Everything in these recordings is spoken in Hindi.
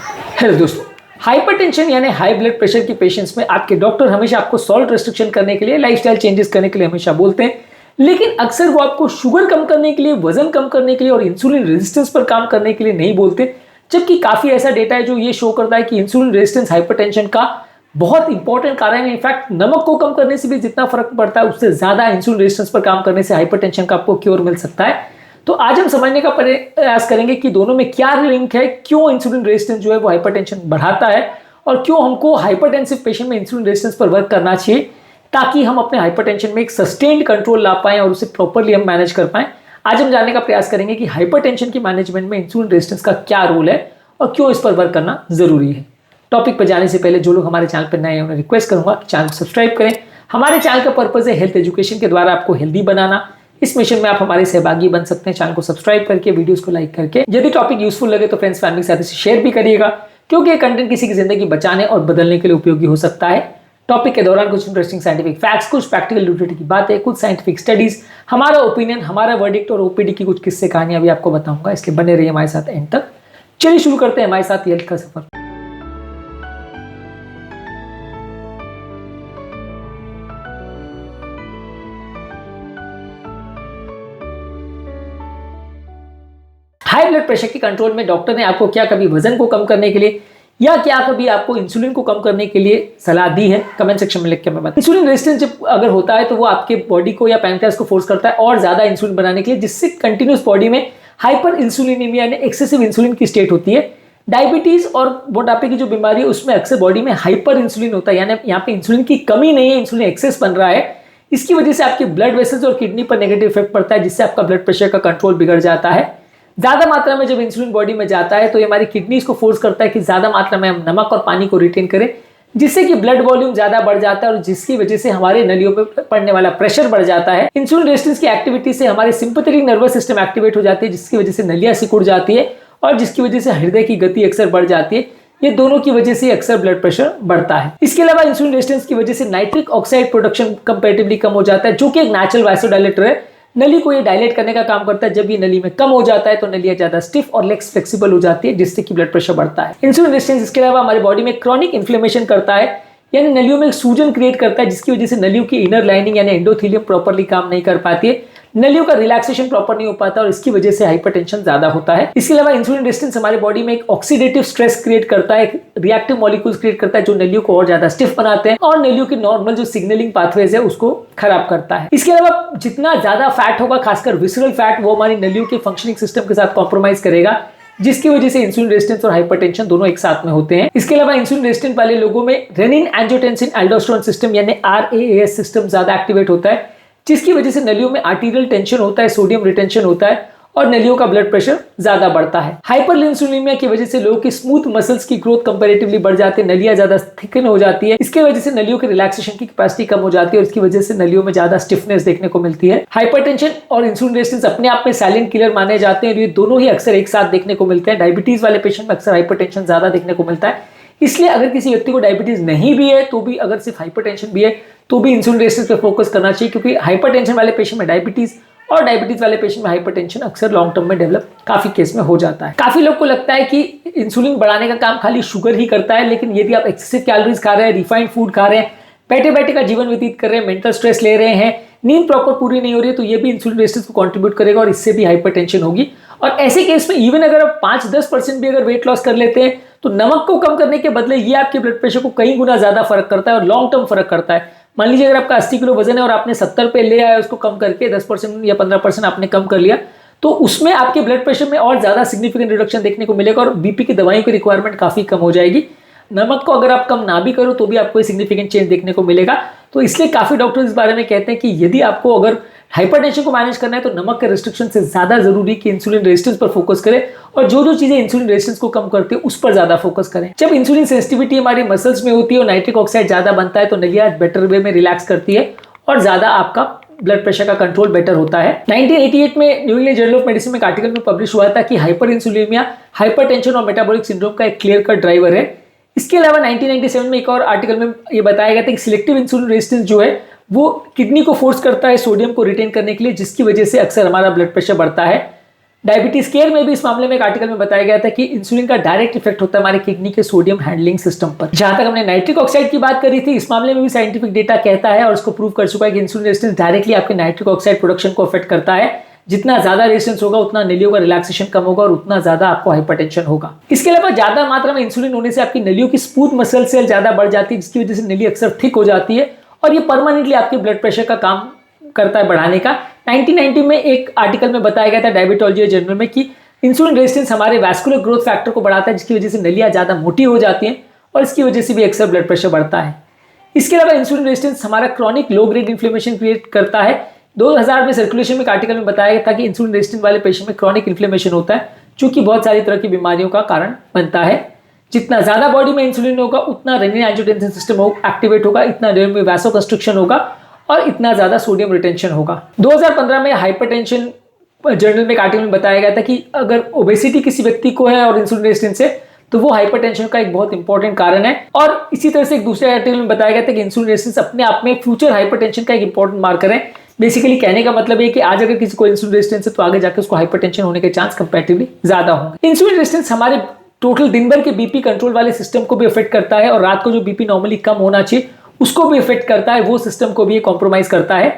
हेलो दोस्तों, हाइपरटेंशन यानी हाई ब्लड प्रेशर के पेशेंट्स में आपके डॉक्टर हमेशा आपको सॉल्ट रिस्ट्रिक्शन करने के लिए, लाइफस्टाइल चेंजेस करने के लिए हमेशा बोलते हैं, लेकिन अक्सर वो आपको शुगर कम करने के लिए, वजन कम करने के लिए और इंसुलिन रेजिस्टेंस पर काम करने के लिए नहीं बोलते। जबकि काफी ऐसा डेटा है जो ये शो करता है कि इंसुलिन रेजिस्टेंस हाइपरटेंशन का बहुत इंपॉर्टेंट कारण है। इनफैक्ट नमक को कम करने से भी जितना फर्क पड़ता है उससे ज्यादा इंसुलिन रेजिस्टेंस पर काम करने से हाइपरटेंशन का आपको क्योर मिल सकता है। तो आज हम समझने का प्रयास करेंगे कि दोनों में क्या लिंक है, क्यों इंसुलिन रेजिस्टेंस जो है वो हाइपरटेंशन बढ़ाता है और क्यों हमको हाइपरटेंसिव पेशेंट में इंसुलिन रेजिस्टेंस पर वर्क करना चाहिए ताकि हम अपने हाइपरटेंशन में एक सस्टेन्ड कंट्रोल ला पाएं और उसे प्रॉपरली हम मैनेज कर पाएं। आज हम जानने का प्रयास करेंगे कि हाइपरटेंशन की मैनेजमेंट में इंसुलिन रेजिस्टेंस का क्या रोल है और क्यों इस पर वर्क करना जरूरी है। टॉपिक पर जाने से पहले जो लोग हमारे चैनल पर नए हैं उन्हें रिक्वेस्ट करूंगा कि चैनल को सब्सक्राइब करें। हमारे चैनल का पर्पज है हेल्थ एजुकेशन के द्वारा आपको हेल्दी बनाना। इस मिशन में आप हमारे सहभागी बन सकते हैं। चैनल को सब्सक्राइब करके, वीडियोस को लाइक करके, यदि टॉपिक यूजफुल लगे तो फ्रेंड्स फैमिली के साथ इसे शेयर भी करिएगा, क्योंकि ये कंटेंट किसी की जिंदगी बचाने और बदलने के लिए उपयोगी हो सकता है। टॉपिक के दौरान कुछ इंटरेस्टिंग साइंटिफिक फैक्ट्स, कुछ प्रैक्टिकल यूटिलिटी की बातें, कुछ साइंटिफिक स्टडीज, हमारा ओपिनियन, हमारा वर्डिक्ट और ओपीडी की कुछ किस्से कहानियां भी आपको बताऊंगा, इसलिए बने रहिए हमारे साथ एंड तक। चलिए शुरू करते हैं हमारे साथ हेल्थ का सफर। हाई ब्लड प्रेशर के कंट्रोल में डॉक्टर ने आपको क्या कभी वजन को कम करने के लिए या क्या कभी आपको इंसुलिन को कम करने के लिए सलाह दी है? कमेंट सेक्शन में लिख के मैं बता। इंसुलिन रेजिस्टेंस जब अगर होता है तो वो आपके बॉडी को या पैनक्रियास को फोर्स करता है और ज्यादा इंसुलिन बनाने के लिए, जिससे कंटिन्यूस बॉडी में हाइपर इंसुलिनीमिया यानी एक्सेसिव इंसुलिन की स्टेट होती है। डायबिटीज और मोटापे की जो बीमारी है उसमें अक्सर बॉडी में हाइपर इंसुलिन होता है, यानी यहाँ पे इंसुलिन की कमी नहीं है, इंसुलिन एक्सेस बन रहा है। इसकी वजह से आपके ब्लड वेसल्स और किडनी पर नेगेटिव इफेक्ट पड़ता है, जिससे आपका ब्लड प्रेशर का कंट्रोल बिगड़ जाता है। ज्यादा मात्रा में जब इंसुलिन बॉडी में जाता है तो ये हमारी किडनीज को फोर्स करता है कि ज्यादा मात्रा में हम नमक और पानी को रिटेन करें, जिससे कि ब्लड वॉल्यूम ज्यादा बढ़ जाता है और जिसकी वजह से हमारे नलियों पर पड़ने वाला प्रेशर बढ़ जाता है। इंसुलिन रेजिस्टेंस की एक्टिविटी से हमारे सिंपैथेटिक नर्वस सिस्टम एक्टिवेट हो जाती है, जिसकी वजह से नलियां सिकुड़ जाती है और जिसकी वजह से हृदय की गति अक्सर बढ़ जाती है। ये दोनों की वजह से अक्सर ब्लड प्रेशर बढ़ता है। इसके अलावा इंसुलिन रेजिस्टेंस की वजह से नाइट्रिक ऑक्साइड प्रोडक्शन कंपैरेटिवली कम हो जाता है, जो कि एक नेचुरल वासोडायलेटर है। नली को ये डायलेट करने का काम करता है। जब ये नली में कम हो जाता है तो नलियां ज्यादा स्टिफ और लेग्स फ्लेक्सिबल हो जाती है, जिससे कि ब्लड प्रेशर बढ़ता है। इंसुलिन रेजिस्टेंस इसके अलावा हमारे बॉडी में क्रॉनिक इन्फ्लेमेशन करता है, यानी नलियों में एक सूजन क्रिएट करता है, जिसकी वजह से नलियों की इनर लाइनिंग यानी एंडोथेलियम प्रॉपर्ली काम नहीं कर पाती है, नलियों का रिलैक्सेशन प्रॉपर नहीं हो पाता और इसकी वजह से हाइपरटेंशन ज्यादा होता है। इसके अलावा इंसुलिन रेजिस्टेंस हमारे बॉडी में एक ऑक्सीडेटिव स्ट्रेस क्रिएट करता है, रिएक्टिव मॉलिक्यूल्स क्रिएट करता है जो नलियों को और ज्यादा स्टिफ बनाते हैं और नलियों की नॉर्मल जो सिग्नलिंग पाथवेज है उसको खराब करता है। इसके अलावा जितना ज्यादा फैट होगा, खासकर विसरल फैट, वो हमारी नलियों के फंक्शनिंग सिस्टम के साथ कॉम्प्रोमाइज करेगा, जिसकी वजह से इंसुलिन रेजिस्टेंस और हाइपरटेंशन दोनों एक साथ में होते हैं। इसके अलावा इंसुलिन रेजिस्टेंट वाले लोगों में रेनिन एंजियोटेंसिन एल्डोस्टेरोन सिस्टम यानी RAAS सिस्टम ज्यादा एक्टिवेट होता है, जिसकी वजह से नलियों में आर्टीरियल टेंशन होता है, सोडियम रिटेंशन होता है और नलियों का ब्लड प्रेशर ज्यादा बढ़ता है। हाइपरइंसुलिनिमिया की वजह से लोगों की स्मूथ मसल्स की ग्रोथ कंपैरेटिवली बढ़ जाती है, नलियां ज्यादा थिकन हो जाती है। इसकी वजह से नलियों के रिलैक्सेशन की कैपेसिटी कम हो जाती है और इसकी वजह से नलियों में ज्यादा स्टिफनेस देखने को मिलती है। हाइपरटेंशन और इंसुलिन रेजिस्टेंस अपने आप में साइलेंट किलर माने जाते हैं, ये दोनों ही अक्सर एक साथ देखने को मिलते हैं। डायबिटीज वाले पेशेंट में अक्सर हाइपरटेंशन ज्यादा देखने को मिलता है, इसलिए अगर किसी व्यक्ति को डायबिटीज नहीं भी है तो भी, अगर सिर्फ हाइपरटेंशन भी है तो भी इंसुलिन रेजिस्टेंस पे फोकस करना चाहिए, क्योंकि हाइपरटेंशन वाले पेशेंट में डायबिटीज और डायबिटीज वाले पेशेंट में हाइपरटेंशन अक्सर लॉन्ग टर्म में डेवलप काफी केस में हो जाता है। काफी लोग को लगता है कि इंसुलिन बढ़ाने का काम खाली शुगर ही करता है, लेकिन यदि आप एक्सेसिव कैलोरीज खा रहे हैं, रिफाइंड फूड खा रहे हैं, बैठे बैठे का जीवन व्यतीत कर रहे हैं, मेंटल स्ट्रेस ले रहे हैं, नींद प्रॉपर पूरी नहीं हो रही है, तो ये भी इंसुलिन रेजिस्टेंस को कंट्रीब्यूट करेगा और इससे भी हाइपरटेंशन होगी। और ऐसे केस में इवन अगर आप 5-10% भी अगर वेट लॉस कर लेते हैं तो नमक को कम करने के बदले ये आपके ब्लड प्रेशर को कई गुना ज्यादा फर्क करता है और लॉन्ग टर्म फर्क करता है। मान लीजिए अगर आपका 80 किलो वजन है और आपने 70 पे ले आया, उसको कम करके 10% या 15% आपने कम कर लिया, तो उसमें आपके ब्लड प्रेशर में और ज्यादा सिग्निफिकेंट रिडक्शन देखने को मिलेगा और बीपी की दवाइयों की रिक्वायरमेंट काफी कम हो जाएगी। नमक को अगर आप कम ना भी करो तो भी आपको सिग्निफिकेंट चेंज देखने को मिलेगा। तो इसलिए काफी डॉक्टर इस बारे में कहते हैं कि यदि आपको अगर हाइपरटेंशन को मैनेज करना है तो नमक के रिस्ट्रिक्शन से ज्यादा जरूरी कि इंसुलिन रेजिस्टेंस पर फोकस करें और जो जो चीजें इंसुलिन रेजिस्टेंस को कम करती है उस पर ज्यादा फोकस करें। जब इंसुलिन सेंसिटिविटी हमारी मसल्स में होती है और नाइट्रिक ऑक्साइड ज्यादा बनता है तो नलियां बेटर वे में रिलैक्स करती है और ज्यादा आपका ब्लड प्रेशर का कंट्रोल बेटर होता है। 1988 में new England journal of medicine में एक आर्टिकल में पब्लिश हुआ था कि हाइपर इंसुलिनिमिया हाइपरटेंशन और मेटाबॉलिक सिंड्रोम का एक क्लियर कट ड्राइवर है। इसके अलावा 1997 में एक और आर्टिकल में ये बताया गया था कि सिलेक्टिव इंसुलिन रेजिस्टेंस जो है वो किडनी को फोर्स करता है सोडियम को रिटेन करने के लिए, जिसकी वजह से अक्सर हमारा ब्लड प्रेशर बढ़ता है। डायबिटीज केयर में भी इस मामले में एक आर्टिकल में बताया गया था कि इंसुलिन का डायरेक्ट इफेक्ट होता है हमारे किडनी के सोडियम हैंडलिंग सिस्टम पर। जहां तक हमने नाइट्रिक ऑक्साइड की बात करी थी, इस मामले में भी साइंटिफिक डेटा कहता है और इसको प्रूव कर चुका है कि इंसुलिन रेजिस्टेंस डायरेक्टली आपके नाइट्रिक ऑक्साइड प्रोडक्शन को अफेक्ट करता है। जितना ज्यादा रेजिस्टेंस होगा उतना नलियों का रिलैक्सेशन कम होगा और उतना ज्यादा आपको हाइपरटेंशन होगा। इसके अलावा ज्यादा मात्रा में इंसुलिन होने से आपकी नलियों की स्मूथ मसल सेल ज्यादा बढ़ जाती है, जिसकी वजह से नली अक्सर थिक हो जाती है और ये परमानेंटली आपके ब्लड प्रेशर का काम करता है बढ़ाने का। 1990 में एक आर्टिकल में बताया गया था डायबिटोलॉजी जर्नल में कि इंसुलिन रेजिस्टेंस हमारे वैस्कुलर ग्रोथ फैक्टर को बढ़ाता है, जिसकी वजह से नलियां ज्यादा मोटी हो जाती हैं और इसकी वजह से भी अक्सर ब्लड प्रेशर बढ़ता है। इसके अलावा इंसुलिन रेजिस्टेंस हमारा chronic low grade inflammation create करता है। 2000 में सर्कुलेशन में एक आर्टिकल में बताया गया था कि इंसुलिन रेजिस्टेंस वाले पेशेंट में क्रॉनिक इन्फ्लेमेशन होता है, जो कि बहुत सारी तरह की बीमारियों का कारण बनता है। जितना ज्यादा बॉडी में इंसुलिन होगा उतना रेनिन एंजियोटेंसिन सिस्टम एक्टिवेट होगा, इतना देर में वैसोकंस्ट्रिक्शन होगा और इतना ज्यादा सोडियम रिटेंशन होगा। 2015 में हाइपरटेंशन जर्नल में एक आर्टिकल में बताया गया था कि अगर ओबेसिटी किसी व्यक्ति को है और इंसुलिन रेजिस्टेंस है तो वो हाइपरटेंशन का एक बहुत इंपॉर्टेंट कारण है। और इसी तरह से एक दूसरे आर्टिकल में बताया गया था कि इंसुलिन रेजिस्टेंस अपने आप में फ्यूचर हाइपरटेंशन का एक इंपॉर्टेंट मार्कर है। बेसिकली कहने का मतलब है कि आज अगर किसी को इंसुलिन रेजिस्टेंस है तो आगे जाकर उसको हाइपरटेंशन होने के चांस कंपैरेटिवली ज्यादा होंगे। इंसुलिन रेजिस्टेंस हमारे टोटल दिन भर के बीपी कंट्रोल वाले सिस्टम को भी अफेक्ट करता है और रात को जो बीपी नॉर्मली कम होना चाहिए उसको भी अफेक्ट करता है, वो सिस्टम को भी कॉम्प्रोमाइज करता है।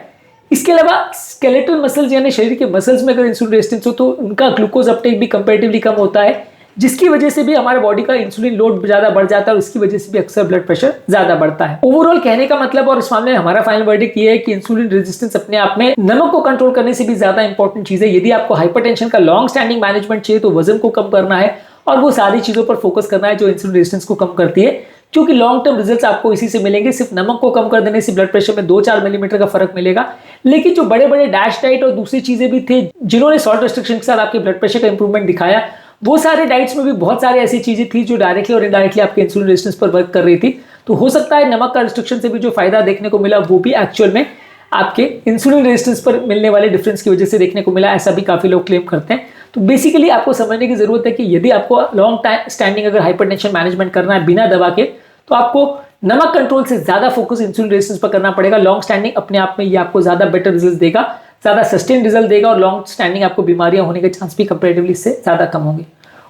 इसके अलावा स्केलेटल मसल्स यानी शरीर के मसल्स में अगर इंसुलिन रेजिस्टेंस हो तो उनका ग्लूकोज अपटेक भी कंपैरेटिवली कम होता है, जिसकी वजह से भी हमारे बॉडी का इंसुलिन लोड ज्यादा बढ़ जाता है और इसकी वजह से भी अक्सर ब्लड प्रेशर ज्यादा बढ़ता है। ओवरऑल कहने का मतलब और इस मामले में हमारा फाइनल वर्डिक्ट ये है कि इंसुलिन रेजिस्टेंस अपने आप में नमक को कंट्रोल करने से भी ज्यादा इंपॉर्टेंट चीज है। यदि आपको हाइपरटेंशन का लॉन्ग स्टैंडिंग मैनेजमेंट चाहिए तो वजन को कम करना है और वो सारी चीजों पर फोकस करना है जो इंसुलिन रेजिस्टेंस को कम करती है, क्योंकि लॉन्ग टर्म रिजल्ट्स आपको इसी से मिलेंगे। सिर्फ नमक को कम कर देने से ब्लड प्रेशर में 2-4 मिलीमीटर का फर्क मिलेगा, लेकिन जो बड़े बड़े डैश डाइट और दूसरी चीजें भी थे जिन्होंने सॉल्ट रेस्ट्रिक्शन के साथ आपके ब्लड प्रेशर का इंप्रूवमेंट दिखाया, वो सारे डाइट्स में भी बहुत सारी ऐसी चीजें थी जो डायरेक्टली और इनडायरेक्टली आपके इंसुलिन रेजिस्टेंस पर वर्क कर रही थी। तो हो सकता है नमक का रिस्ट्रिक्शन से भी जो फायदा देखने को मिला वो भी एक्चुअल में आपके इंसुलिन रेजिस्टेंस पर मिलने वाले डिफरेंस की वजह से देखने को मिला, ऐसा भी काफी लोग क्लेम करते हैं। तो बेसिकली आपको समझने की जरूरत है कि यदि आपको लॉन्ग टाइम स्टैंडिंग अगर हाइपरटेंशन मैनेजमेंट करना है बिना दवा के, तो आपको नमक कंट्रोल से ज्यादा फोकस इंसुलिन रेजिस्टेंस पर करना पड़ेगा। लॉन्ग स्टैंडिंग अपने आप में ये आपको ज्यादा बेटर रिजल्ट देगा, ज्यादा सस्टेन रिजल्ट देगा और लॉन्ग स्टैंडिंग आपको बीमारियां होने के चांस भी कंपैरेटिवली इससे ज्यादा कम होंगे।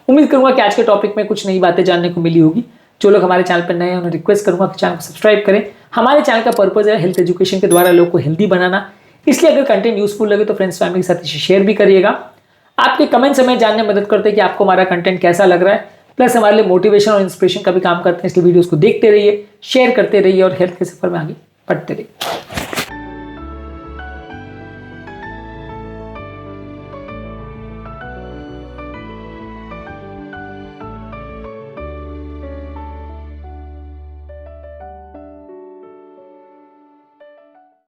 उम्मीद करूंगा कि आज के टॉपिक में कुछ नई बातें जानने को मिली होगी। जो लोग हमारे चैनल पर नए हैं उन्हें रिक्वेस्ट करूंगा कि चैनल को सब्सक्राइब करें। हमारे चैनल का पर्पज है हेल्थ एजुकेशन के द्वारा लोगों को हेल्दी बनाना, इसलिए अगर कंटेंट यूजफुल लगे तो फ्रेंड्स फैमिली के साथ इसे शेयर भी करिएगा। आपके कमेंट्स हमें जानने में मदद करते हैं कि आपको हमारा कंटेंट कैसा लग रहा है, प्लस हमारे लिए मोटिवेशन और इंस्पिरेशन का भी काम करते हैं। इसलिए वीडियोस को देखते रहिए, शेयर करते रहिए और हेल्थ के सफर में आगे बढ़ते रहिए।